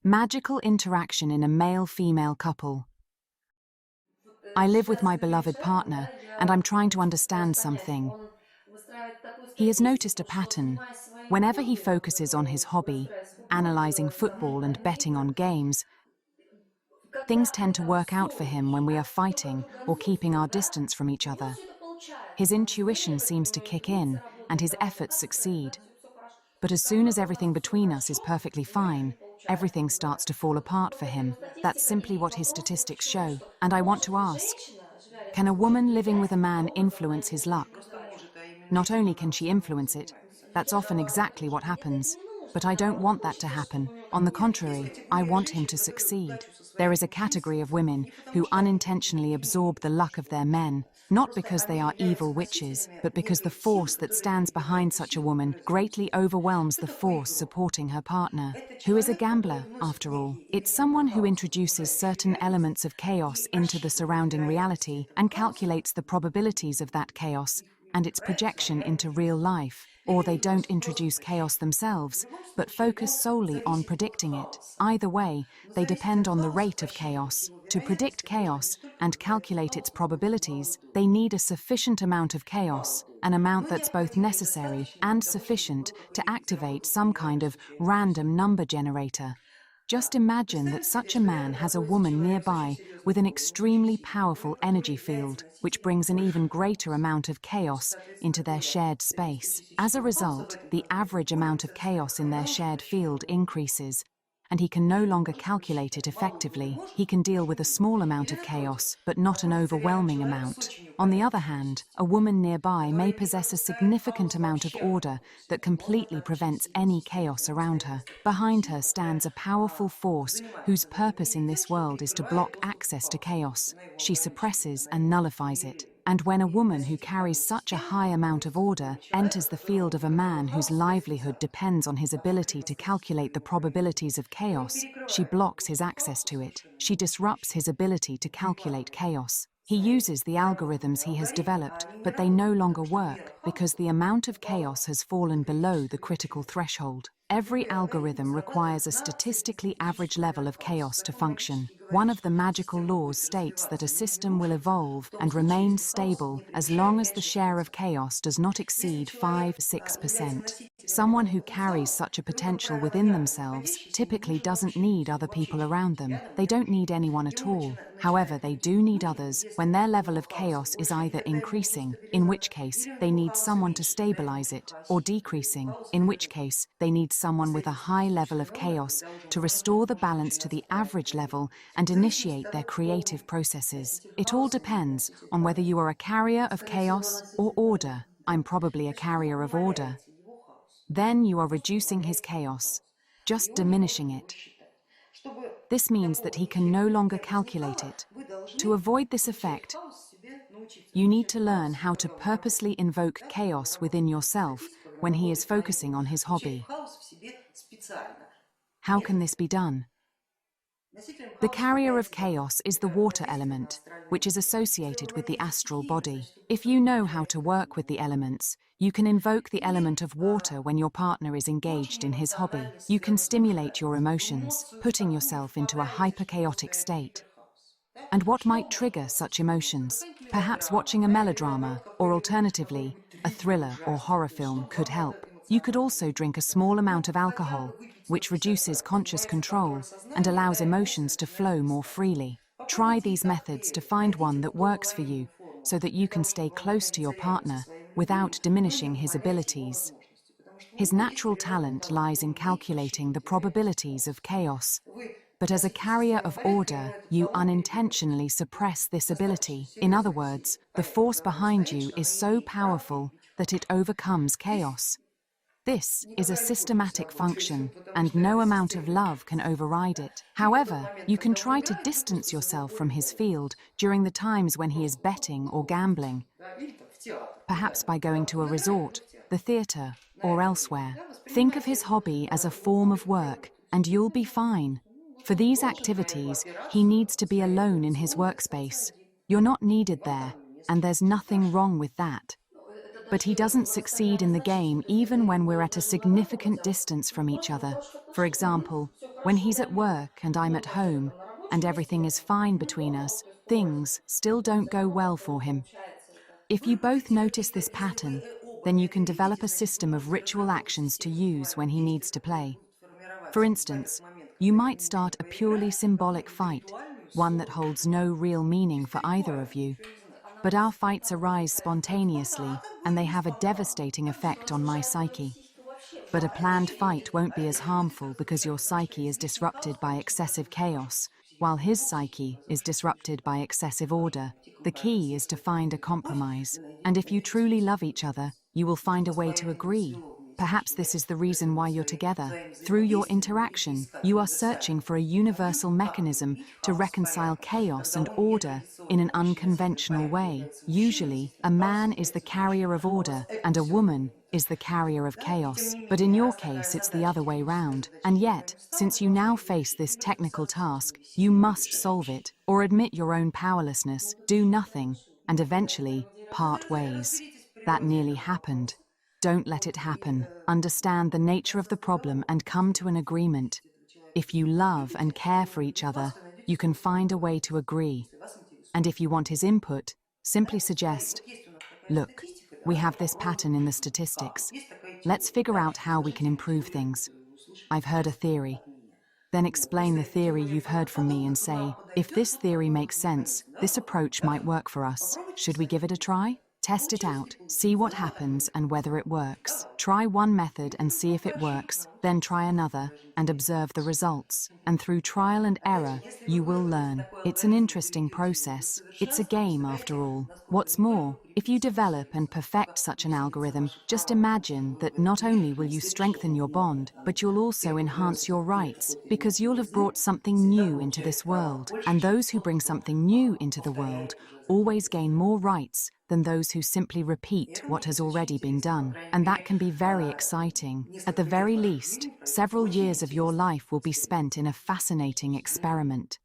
Magical interaction in a male-female couple. I live with my beloved partner, and I'm trying to understand something. He has noticed a pattern. Whenever he focuses on his hobby, analyzing football and betting on games, things tend to work out for him when we are fighting or keeping our distance from each other. His intuition seems to kick in, and his efforts succeed. But as soon as everything between us is perfectly fine, everything starts to fall apart for him. That's simply what his statistics show. And I want to ask, can a woman living with a man influence his luck? Not only can she influence it, that's often exactly what happens. But I don't want that to happen. On the contrary, I want him to succeed. There is a category of women who unintentionally absorb the luck of their men, not because they are evil witches, but because the force that stands behind such a woman greatly overwhelms the force supporting her partner, who is a gambler, after all. It's someone who introduces certain elements of chaos into the surrounding reality and calculates the probabilities of that chaos and its projection into real life. Or they don't introduce chaos themselves, but focus solely on predicting it. Either way, they depend on the rate of chaos. To predict chaos and calculate its probabilities, they need a sufficient amount of chaos, an amount that's both necessary and sufficient to activate some kind of random number generator. Just imagine that such a man has a woman nearby with an extremely powerful energy field, which brings an even greater amount of chaos into their shared space. As a result, the average amount of chaos in their shared field increases, and he can no longer calculate it effectively. He can deal with a small amount of chaos, but not an overwhelming amount. On the other hand, a woman nearby may possess a significant amount of order that completely prevents any chaos around her. Behind her stands a powerful force whose purpose in this world is to block access to chaos. She suppresses and nullifies it. And when a woman who carries such a high amount of order enters the field of a man whose livelihood depends on his ability to calculate the probabilities of chaos, she blocks his access to it. She disrupts his ability to calculate chaos. He uses the algorithms he has developed, but they no longer work because the amount of chaos has fallen below the critical threshold. Every algorithm requires a statistically average level of chaos to function. One of the magical laws states that a system will evolve and remain stable as long as the share of chaos does not exceed 5–6%. Someone who carries such a potential within themselves typically doesn't need other people around them. They don't need anyone at all. However, they do need others when their level of chaos is either increasing, in which case they need someone to stabilize it, or decreasing, in which case they need someone with a high level of chaos to restore the balance to the average level and initiate their creative processes. It all depends on whether you are a carrier of chaos or order. I'm probably a carrier of order. Then you are reducing his chaos, just diminishing it. This means that he can no longer calculate it. To avoid this effect, you need to learn how to purposely invoke chaos within yourself when he is focusing on his hobby. How can this be done? The carrier of chaos is the water element, which is associated with the astral body. If you know how to work with the elements, you can invoke the element of water when your partner is engaged in his hobby. You can stimulate your emotions, putting yourself into a hyperchaotic state. And what might trigger such emotions? Perhaps watching a melodrama, or alternatively, a thriller or horror film could help. You could also drink a small amount of alcohol, which reduces conscious control and allows emotions to flow more freely. Try these methods to find one that works for you, so that you can stay close to your partner without diminishing his abilities. His natural talent lies in calculating the probabilities of chaos. But as a carrier of order, you unintentionally suppress this ability. In other words, the force behind you is so powerful that it overcomes chaos. This is a systematic function, and no amount of love can override it. However, you can try to distance yourself from his field during the times when he is betting or gambling, perhaps by going to a resort, the theater, or elsewhere. Think of his hobby as a form of work, and you'll be fine. For these activities, he needs to be alone in his workspace. You're not needed there, and there's nothing wrong with that. But he doesn't succeed in the game even when we're at a significant distance from each other. For example, When he's at work and I'm at Много home, там на and рабочем everything is месте, fine between немного, us, то есть похожих things still don't go ситуаций, well как for him. получается это. If you Были бы both какие-то, notice this если вы pattern, оба then you это can видите, develop a значит, вы system of можете ritual разработать actions to систему use when ритуальных he действий, needs to которые play. будут For формировать в этот instance, момент, you когда его might не будет, start a purely поиграть в symbolic какую-нибудь fight, ритуальную one that ссору. holds no real meaning for Чисто either of ритуальную, you. ничего не То есть значит. она But our будет fights спонтанно arise возникать. Ну, спонтанно, а spontaneously, так and будет they не have a спонтанно. devastating Так То есть effect что, on my нарушает твою psyche. психику вообще в But a любом это planned случае. fight эти, won't а be as это видите, harmful как because your называется, psyche вообще is излишний disrupted хаос, by конечно, excessive образует вашу chaos, while психику, his его психику psyche is образует, что очень disrupted by excessive order. скажем, The какая-то key is to светлая find a какая-то любовь, compromise. And if you найдите truly love способ each other, быть you will не find a way to постоянными agree. узловыми Perhaps излишними this is the reason why you're together. Through your взаимодействием будете interaction, искать you are searching универсальный for a момент, universal как mechanism внедрить to хаос в reconcile порядок. chaos Когда and он order in an нетрадиционно начинает unconventional возникать, way. появляется мужчина, Usually, естественно, a хаос man is the является женщиной, carrier of а у вас order, это and a все woman принято. is the carrier of Да? И тем chaos. не But менее, in your раз такая case, it's the задача, other way техническая round. задача And перед вами yet, встала, since you потому что now вы face будете this играть technical достаточно task, такой you сильный, must решающий solve it, щит. or admit your own Ну, powerlessness, это do звучит nothing, хорошо. and Ну, когда это eventually вроде part ways. разберитесь в That природе nearly этого happened. вопроса. Don't let it Вот, и happen. Understand the nature of the процесс problem разговора and come to an в agreement. присутствии этого человека, If если you вы его love and любите, care for то each без вас other, вы найдете you can собственный find a way компромисс, to agree. если вас And интересует. if you want his input, simply Да? И suggest, вот есть у нас такая look, статистика, we давайте have this попробуем, pattern in the как. statistics. Есть такая Let's теория, figure да? out how we can Изложите ему improve теорию, things. которую вы услышите I've heard a непосредственно theory. от меня. Then Вот. explain Если the эта theory теория you've heard from me and правдоподобна, то say, нам if подойдет, this мы theory makes попробуем sense, вместе. Да, this попробуем, approach might да? work for us. Попробуйте Should we give it a посоветуйте. try? Test it Получилось, не out. See получилось. what Иногда так happens бывает. and whether it Иногда works. бывает. Try one method and Это see if только it ошибка, works, вот then это try another, даже and интересно. observe the results. And through trial and Опять же, error, если вы you will вырветесь в learn. такой It's an алгоритм и interesting доведете его до process. It's a совершенства, game after представляете, all. насколько What's вы только more, if you develop and усовершенствуетесь, perfect как such an усилится algorithm, ваше just право, потому что imagine вы that в этом not мире only will you strengthen совершенно your новое. bond, but you'll also Первый раз enhance your вступив в rights, какое-то because новое you'll have brought производство, something всегда new into получает this право world, больше, and чем those who тот, bring кто something new into the world повторяет уже за always кем-то. gain more rights than those who simply И repeat это what может has быть очень already been интересно, по done. крайней And that мере, can be very exciting. At the несколько лет very вашей least, жизни пройдут several очень years of your интересным life will be spent экспериментом. in a fascinating experiment.